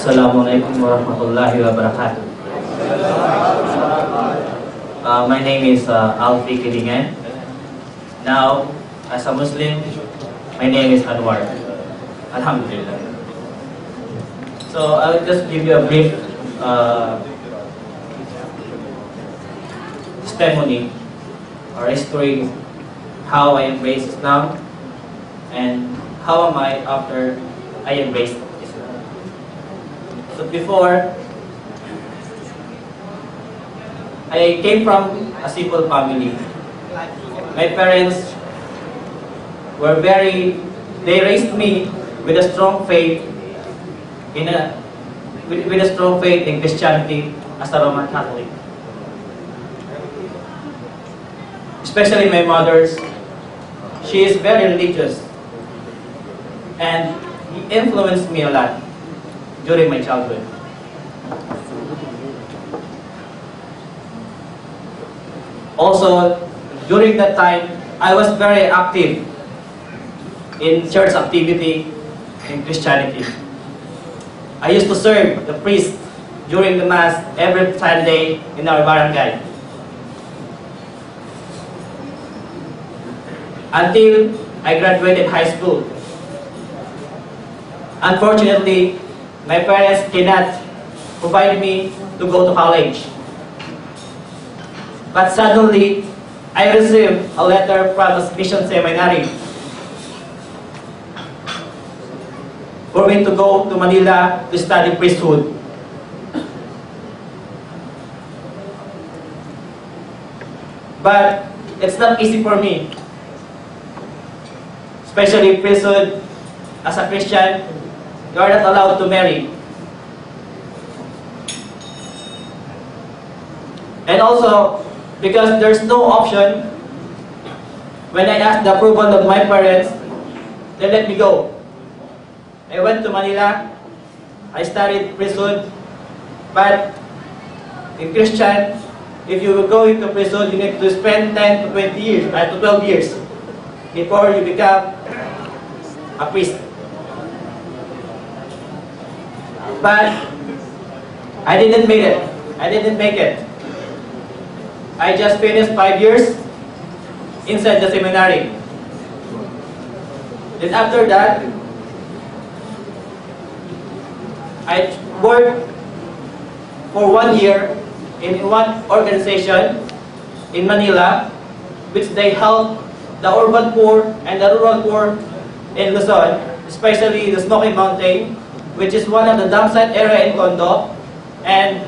Assalamualaikum warahmatullahi wabarakatuh. My name is Alfi Kidingan. Now, as a Muslim, my name is Anwar. Alhamdulillah. So I will just give you a brief testimony or history how I embraced Islam and how am I after I embraced Islam. So before, I came from a simple family. My parents were they raised me with a strong faith with a strong faith in Christianity as a Roman Catholic. Especially my mother's, she is very religious and he influenced me a lot during my childhood. Also, during that time, I was very active in church activity in Christianity. I used to serve the priest during the Mass every Sunday in our barangay. Until I graduated high school. Unfortunately, my parents cannot provide me to go to college. But suddenly, I received a letter from the mission seminary for me to go to Manila to study priesthood. But it's not easy for me, especially priesthood. As a Christian, you are not allowed to marry. And also, because there's no option, when I asked the approval of my parents, they let me go. I went to Manila, I studied priesthood, but in Christian, if you will go into priesthood, you need to spend 10 to 20 years, to 12 years before you become a priest. But I didn't make it. I just finished 5 years inside the seminary. Then after that, I worked for 1 year in one organization in Manila, which they help the urban poor and the rural poor in Luzon, especially the Smoky Mountain, which is one of the dump site area in Tondo, and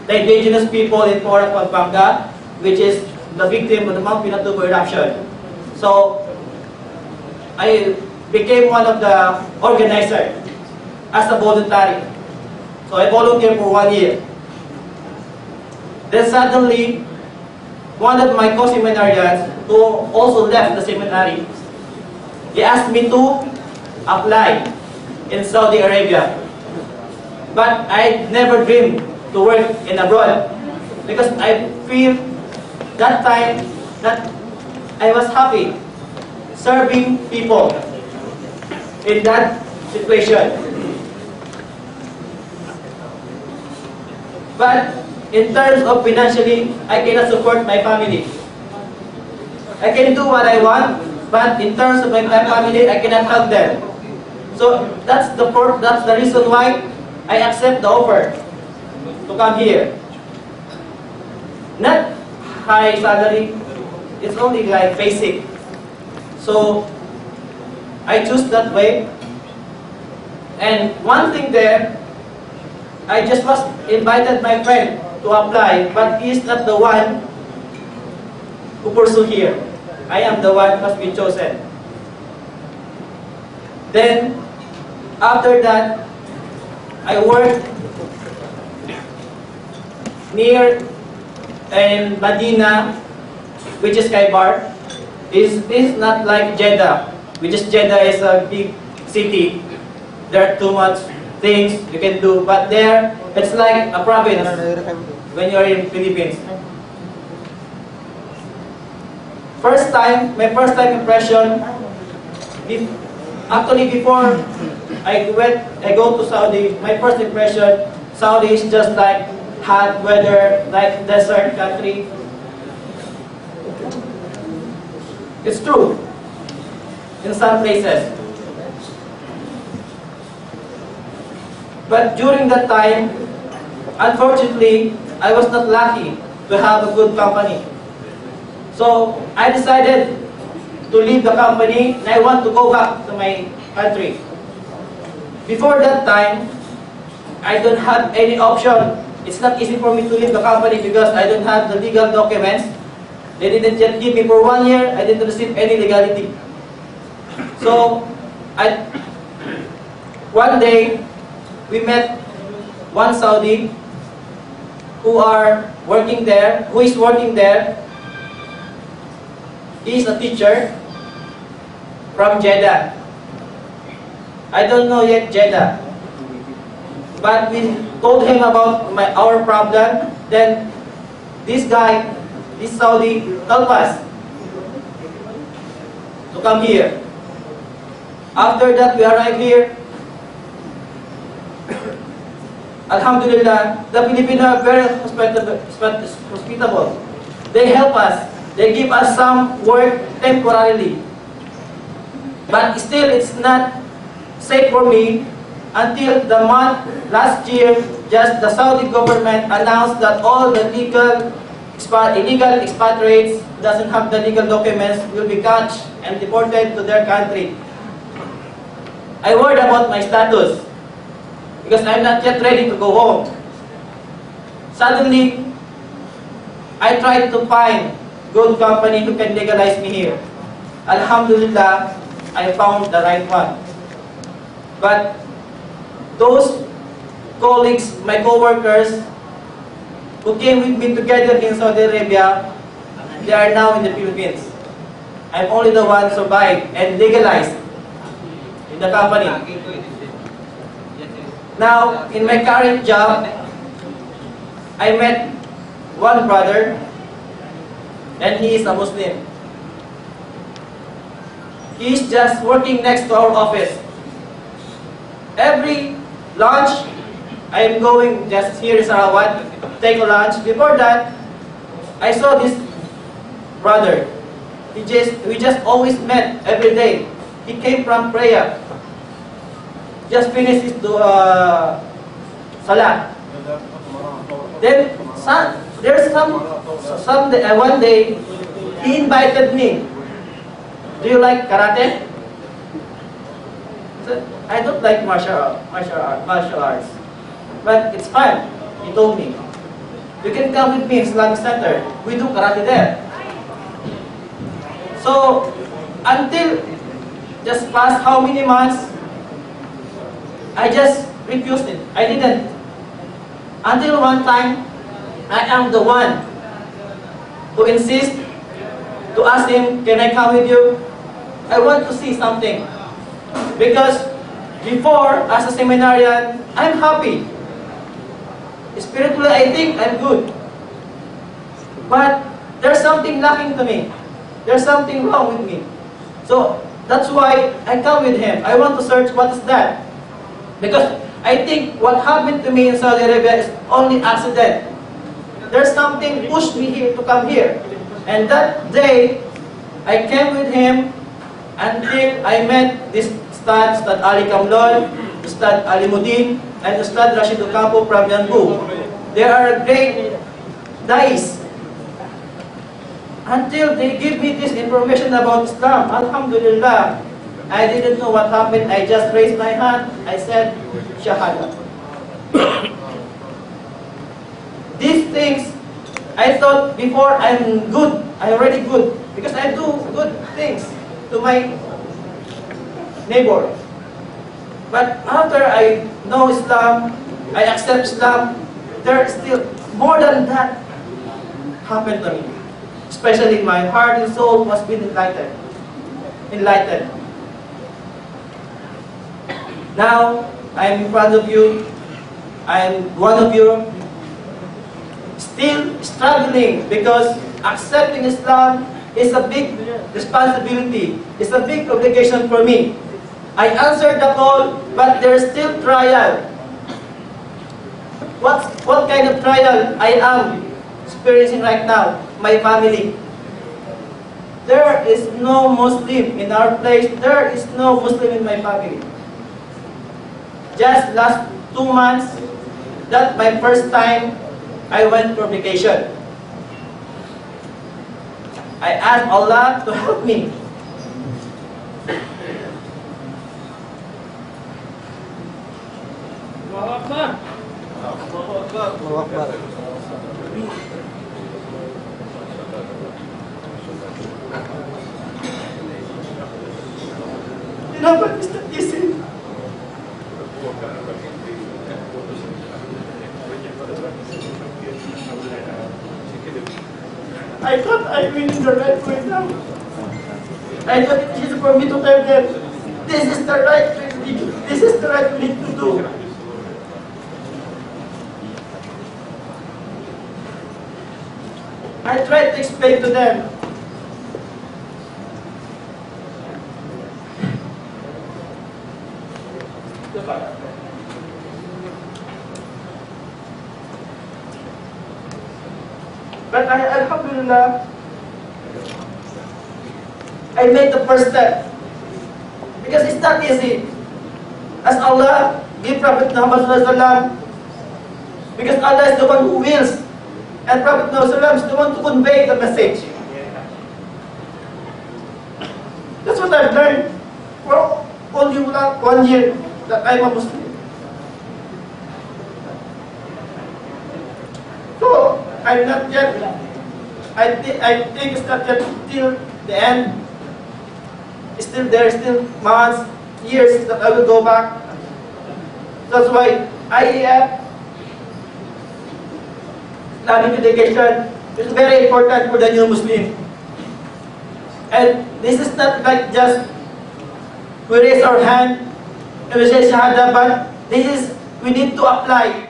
the indigenous people in Porac, Pampanga, which is the victim of the Mount Pinatubo eruption. So I became one of the organizers as a voluntary. So I volunteered for 1 year. Then suddenly, one of my co-seminarians who also left the seminary, he asked me to apply in Saudi Arabia. But I never dreamed to work in abroad because I feel that time that I was happy serving people in that situation. But in terms of financially, I cannot support my family. I can do what I want, but in terms of my family, I cannot help them. So that's the reason why I accept the offer to come here. Not high salary, it's only like basic. So I choose that way. And one thing there, I just was invited my friend to apply, but he is not the one who pursue here. I am the one who has been chosen. Then, after that, I worked near in Medina, which is Kaibar. It's not like Jeddah, which is Jeddah is a big city. There are too much things you can do, but there it's like a province when you're in Philippines. My first time impression, actually before I go to Saudi. My first impression, Saudi is just like hot weather, like desert country. It's true in some places. But during that time, unfortunately, I was not lucky to have a good company. So I decided to leave the company and I want to go back to my country. Before that time, I don't have any option. It's not easy for me to leave the company because I don't have the legal documents. They didn't yet give me for 1 year. I didn't receive any legality. So, one day, we met one Saudi who is working there. He is a teacher from Jeddah. I don't know yet Jeddah. But we told him about our problem. Then this Saudi, helped us to come here. After that, we arrived here. Alhamdulillah, the Filipinos are very hospitable. They help us. They give us some work temporarily. But still, it's not safe for me until the month last year. Just the Saudi government announced that all the illegal expatriates doesn't have the legal documents will be catched and deported to their country. I worried about my status because I'm not yet ready to go home. Suddenly, I tried to find good company who can legalize me here. Alhamdulillah, I found the right one. But those colleagues, my co-workers, who came with me together in Saudi Arabia, they are now in the Philippines. I'm only the one survived and legalized in the company. Now, in my current job, I met one brother, and he is a Muslim. He is just working next to our office. Every lunch, I am going just here in Sarawat, take a lunch. Before that, I saw this brother. We just always met every day. He came from prayer. Just finished his salah. Then one day he invited me. Do you like karate? I said, I don't like martial arts, but it's fun. He told me, you can come with me in Islamic Center. We do karate there. So until just past how many months, I just refused it. I didn't. Until one time, I am the one who insists to ask him, can I come with you? I want to see something. Because before, as a seminarian, I'm happy. Spiritually, I think I'm good. But there's something lacking to me. There's something wrong with me. So that's why I come with him. I want to search what is that. Because I think what happened to me in Saudi Arabia is only accident. There's something pushed me here to come here. And that day, I came with him until I met this Ustad Ali Kamlon, Ustad Ali Mudin, and Ustad Rashid Ocampo from Yanbu. They are great dais. Until they give me this information about Islam, Alhamdulillah, I didn't know what happened. I just raised my hand. I said, Shahada. These things, I thought before I'm good. I'm already good. Because I do good things to my neighbor. But after I know Islam, I accept Islam, there is still more than that happened to me. Especially my heart and soul must be enlightened. Now, I'm in front of you. I'm one of you. Still struggling because accepting Islam is a big responsibility. It's a big obligation for me. I answered the call, but there's still trial. What kind of trial I am experiencing right now? My family. There is no Muslim in our place. There is no Muslim in my family. Just last 2 months, that's my first time I went for vacation. I asked Allah to help me. You know, but it's not easy. I thought I'm in the right way now. I thought it is for me to tell them, this is the right thing, this is the right thing to do. I tried to explain to them. But Alhamdulillah, I made the first step. Because it's not easy. As Allah gave Prophet Muhammad SAW, because Allah is the one who wills, and Prophet Muhammad SAW is the one to convey the message. That's what I've learned for only 1 year that I'm a Muslim. So, I'm not yet, I think it's not yet till the end. It's still there, still months, years that I will go back. That's why IEF, Islamic education, is very important for the new Muslim. And this is not like just we raise our hand and we say Shahada, but this is, we need to apply.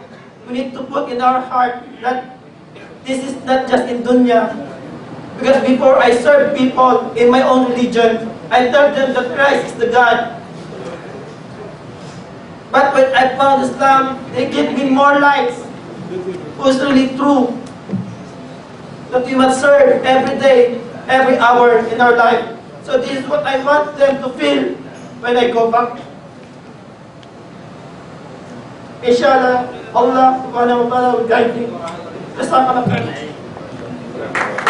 We need to put in our heart that this is not just in dunya. Because before I served people in my own religion, I told them that Christ is the God. But when I found Islam, they gave me more lights. Who's really true. That we must serve every day, every hour in our life. So this is what I want them to feel when I go back. Inshallah, Allah subhanahu wa ta'ala will guide me. Jazakallah khair.